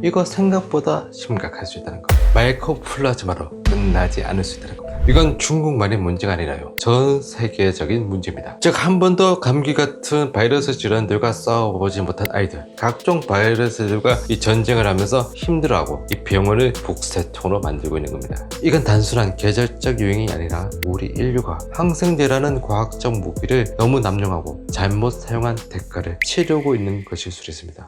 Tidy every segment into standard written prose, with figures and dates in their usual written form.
이거 생각보다 심각할 수 있다는 거. 마이코플라즈마로 끝나지 않을 수 있다는 겁니다. 이건 중국만의 문제가 아니라요, 전 세계적인 문제입니다. 즉, 한 번도 감기 같은 바이러스 질환들과 싸워보지 못한 아이들, 각종 바이러스들과 이 전쟁을 하면서 힘들어하고 이 병원을 북새통으로 만들고 있는 겁니다. 이건 단순한 계절적 유행이 아니라 우리 인류가 항생제라는 과학적 무기를 너무 남용하고 잘못 사용한 대가를 치르고 있는 것일 수 있습니다.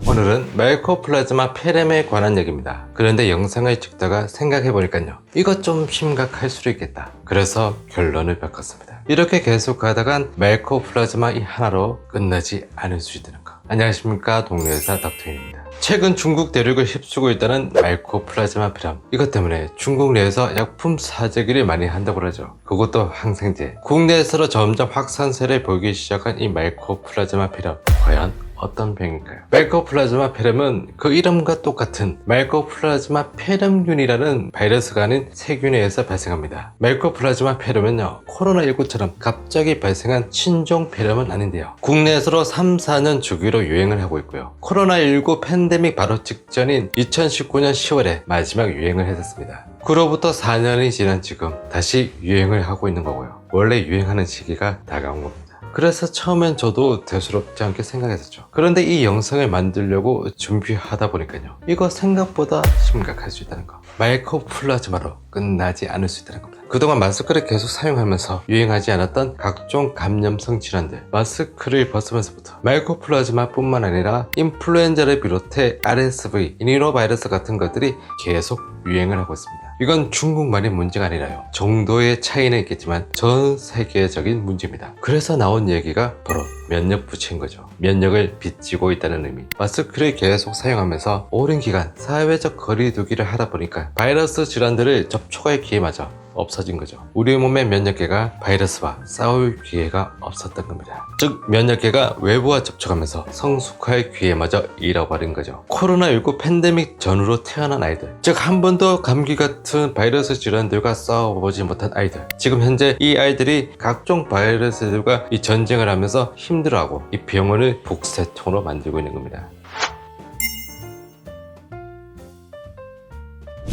오늘은 마이코플라즈마 폐렴에 관한 얘기입니다. 그런데 영상을 찍다가 생각해보니까요, 이거 좀 심각할 수도 있겠다. 그래서 결론을 바꿨습니다. 이렇게 계속 가다간 마이코플라즈마 이 하나로 끝나지 않을 수 있다는 거. 안녕하십니까, 동료의사 닥터입니다. 최근 중국 대륙을 휩쓰고 있다는 마이코플라즈마 폐렴, 이것 때문에 중국 내에서 약품 사재기를 많이 한다고 하죠. 그것도 항생제. 국내에서도 점점 확산세를 보이기 시작한 이 마이코플라즈마 폐렴, 과연 어떤 병일까요? 마이코플라즈마 폐렴은 그 이름과 똑같은 마이코플라즈마 폐렴균이라는 바이러스가 아닌 세균에서 발생합니다. 마이코플라즈마 폐렴은요, 코로나19처럼 갑자기 발생한 신종 폐렴은 아닌데요, 국내에서도 3-4년 주기로 유행을 하고 있고요, 코로나19 팬데믹 바로 직전인 2019년 10월에 마지막 유행을 했었습니다. 그로부터 4년이 지난 지금 다시 유행을 하고 있는 거고요. 원래 유행하는 시기가 다가온 겁니다. 그래서 처음엔 저도 대수롭지 않게 생각했었죠. 그런데 이 영상을 만들려고 준비하다 보니까요, 이거 생각보다 심각할 수 있다는 거. 마이코플라즈마로 끝나지 않을 수 있다는 겁니다. 그동안 마스크를 계속 사용하면서 유행하지 않았던 각종 감염성 질환들, 마스크를 벗으면서부터 마이코플라즈마 뿐만 아니라 인플루엔자를 비롯해 RSV, 이니로바이러스 같은 것들이 계속 유행을 하고 있습니다. 이건 중국만의 문제가 아니라요, 정도의 차이는 있겠지만 전 세계적인 문제입니다. 그래서 나온 얘기가 바로 면역 부치인 거죠. 면역을 빚지고 있다는 의미. 마스크를 계속 사용하면서 오랜 기간 사회적 거리두기를 하다 보니까 바이러스 질환들을 접촉할 기회마저 없어진 거죠. 우리 몸의 면역계가 바이러스와 싸울 기회가 없었던 겁니다. 즉, 면역계가 외부와 접촉하면서 성숙할 기회마저 잃어버린 거죠. 코로나19 팬데믹 전후로 태어난 아이들, 즉 한 번도 감기 같은 바이러스 질환들과 싸워보지 못한 아이들, 지금 현재 이 아이들이 각종 바이러스들과 이 전쟁을 하면서 힘들어하고 이 병원을 북새통으로 만들고 있는 겁니다.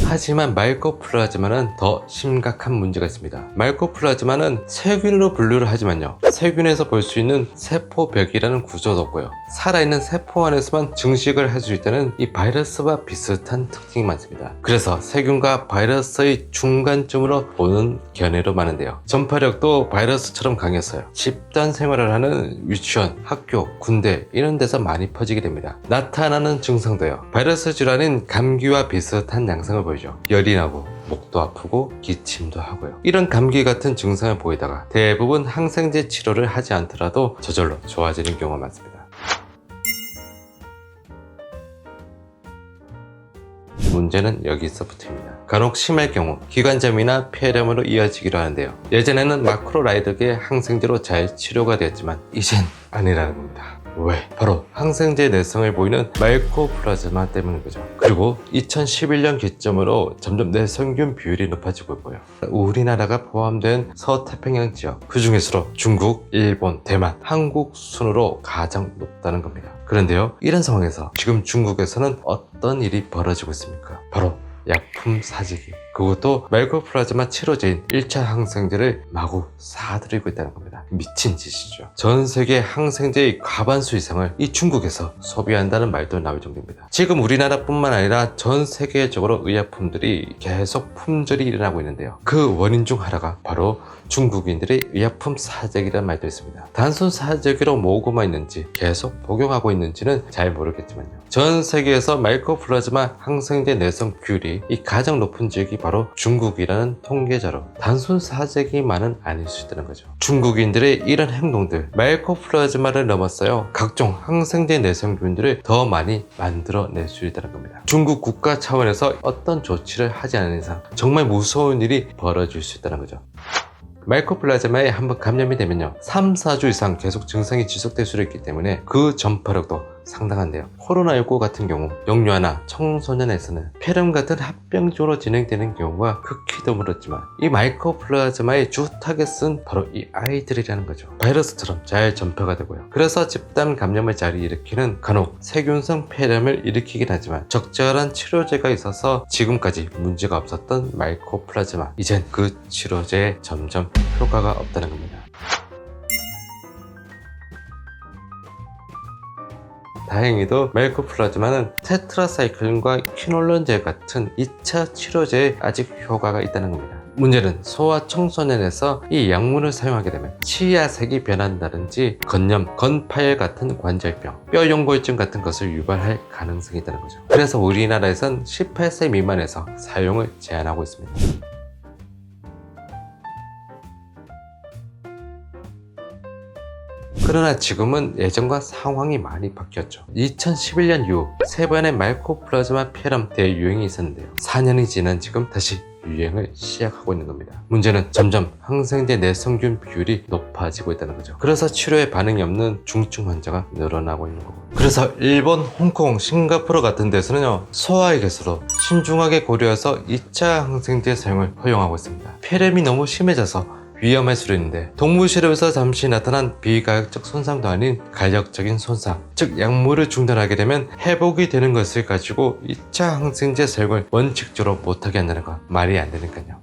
하지만 마이코플라즈마는 더 심각한 문제가 있습니다. 마이코플라즈마는 세균으로 분류를 하지만요, 세균에서 볼 수 있는 세포벽이라는 구조도 없고요, 살아있는 세포 안에서만 증식을 할 수 있다는 이 바이러스와 비슷한 특징이 많습니다. 그래서 세균과 바이러스의 중간쯤으로 보는 견해로 많은데요, 전파력도 바이러스처럼 강해서요, 집단 생활을 하는 유치원, 학교, 군대 이런 데서 많이 퍼지게 됩니다. 나타나는 증상도요, 바이러스 질환인 감기와 비슷한 양상을 보이죠. 열이 나고 목도 아프고 기침도 하고요. 이런 감기 같은 증상을 보이다가 대부분 항생제 치료를 하지 않더라도 저절로 좋아지는 경우가 많습니다. 문제는 여기서부터입니다. 간혹 심할 경우 기관점이나 폐렴으로 이어지기도 하는데요, 예전에는 마크로라이드계 항생제로 잘 치료가 되었지만 이젠 아니라는 겁니다. 왜? 바로 항생제 내성을 보이는 마이코플라즈마 때문인 거죠. 그리고 2011년 기점으로 점점 내성균 비율이 높아지고 있고요, 우리나라가 포함된 서태평양 지역, 그 중에서도 중국, 일본, 대만, 한국 순으로 가장 높다는 겁니다. 그런데요, 이런 상황에서 지금 중국에서는 어떤 일이 벌어지고 있습니까? 바로 약품 사재기, 그것도 마이코플라즈마 치료제인 1차 항생제를 마구 사들이고 있다는 겁니다. 미친 짓이죠. 전 세계 항생제의 과반수 이상을 이 중국에서 소비한다는 말도 나올 정도입니다. 지금 우리나라뿐만 아니라 전 세계적으로 의약품들이 계속 품절이 일어나고 있는데요, 그 원인 중 하나가 바로 중국인들의 의약품 사재기라는 말도 있습니다. 단순 사재기로 모으고만 있는지 계속 복용하고 있는지는 잘 모르겠지만요, 전 세계에서 마이코플라즈마 항생제 내성 비율이 이 가장 높은 지역이 바로 중국이라는 통계자료, 단순 사재기만은 아닐 수 있다는 거죠. 중국인들의 이런 행동들, 마이코플라즈마를 넘었어요, 각종 항생제 내성균들을 더 많이 만들어낼 수 있다는 겁니다. 중국 국가 차원에서 어떤 조치를 하지 않는 이상 정말 무서운 일이 벌어질 수 있다는 거죠. 마이코플라즈마에 한번 감염이 되면요, 3-4주 이상 계속 증상이 지속될 수 있기 때문에 그 전파력도 상당한데요. 코로나19 같은 경우 영유아나 청소년에서는 폐렴 같은 합병증으로 진행되는 경우가 극히 드물었지만 이 마이코플라즈마의 주 타겟은 바로 이 아이들이라는 거죠. 바이러스처럼 잘 전파가 되고요. 그래서 집단 감염을 잘 일으키는 간혹 세균성 폐렴을 일으키긴 하지만 적절한 치료제가 있어서 지금까지 문제가 없었던 마이코플라즈마, 이젠 그 치료제에 점점 효과가 없다는 겁니다. 다행히도 마이코플라즈마는 테트라사이클린과 퀴놀론제 같은 2차 치료제에 아직 효과가 있다는 겁니다. 문제는 소아 청소년에서 이 약물을 사용하게 되면 치아색이 변한다든지 건염, 건파열 같은 관절병, 뼈연골증 같은 것을 유발할 가능성이 있다는 거죠. 그래서 우리나라에선 18세 미만에서 사용을 제한하고 있습니다. 그러나 지금은 예전과 상황이 많이 바뀌었죠. 2011년 이후 3번의 마이코플라즈마 폐렴 대유행이 있었는데요. 4년이 지난 지금 다시 유행을 시작하고 있는 겁니다. 문제는 점점 항생제 내성균 비율이 높아지고 있다는 거죠. 그래서 치료에 반응이 없는 중증 환자가 늘어나고 있는 거고. 그래서 일본, 홍콩, 싱가포르 같은 데서는요, 소아에게서도 신중하게 고려해서 2차 항생제 사용을 허용하고 있습니다. 폐렴이 너무 심해져서 위험할 수도 있는데 동물실험에서 잠시 나타난 비가역적 손상도 아닌 가역적인 손상, 즉 약물을 중단하게 되면 회복이 되는 것을 가지고 2차 항생제 사용을 원칙적으로 못하게 한다는 건 말이 안 되니까요.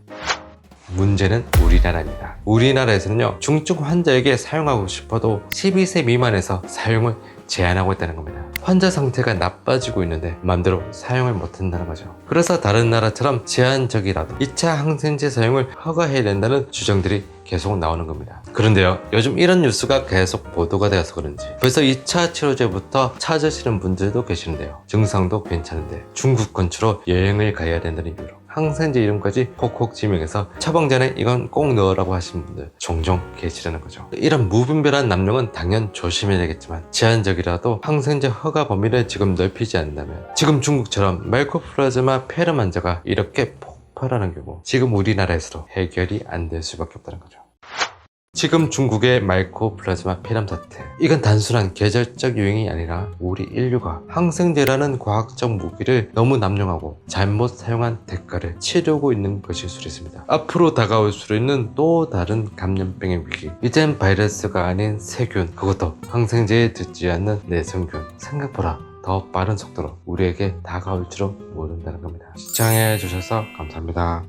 문제는 우리나라입니다. 우리나라에서는요, 중증 환자에게 사용하고 싶어도 12세 미만에서 사용을 제한하고 있다는 겁니다. 환자 상태가 나빠지고 있는데 마음대로 사용을 못한다는 거죠. 그래서 다른 나라처럼 제한적이라도 2차 항생제 사용을 허가해야 된다는 주장들이 계속 나오는 겁니다. 그런데요, 요즘 이런 뉴스가 계속 보도가 되어서 그런지 벌써 2차 치료제부터 찾으시는 분들도 계시는데요. 증상도 괜찮은데 중국 근처로 여행을 가야 된다는 이유로 항생제 이름까지 콕콕 지명해서 처방 전에 이건 꼭 넣으라고 하시는 분들 종종 계시라는 거죠. 이런 무분별한 남용은 당연 조심해야 되겠지만 제한적이라도 항생제 허가 범위를 지금 넓히지 않는다면 지금 중국처럼 마이코플라즈마 폐렴 환자가 이렇게 폭발하는 경우 지금 우리나라에서도 해결이 안 될 수밖에 없다는 거죠. 지금 중국의 마이코플라즈마 폐렴 사태, 이건 단순한 계절적 유행이 아니라 우리 인류가 항생제라는 과학적 무기를 너무 남용하고 잘못 사용한 대가를 치르고 있는 것일 수 있습니다. 앞으로 다가올 수 있는 또 다른 감염병의 위기, 이젠 바이러스가 아닌 세균, 그것도 항생제에 듣지 않는 내성균, 생각보다 더 빠른 속도로 우리에게 다가올 줄은 모른다는 겁니다. 시청해 주셔서 감사합니다.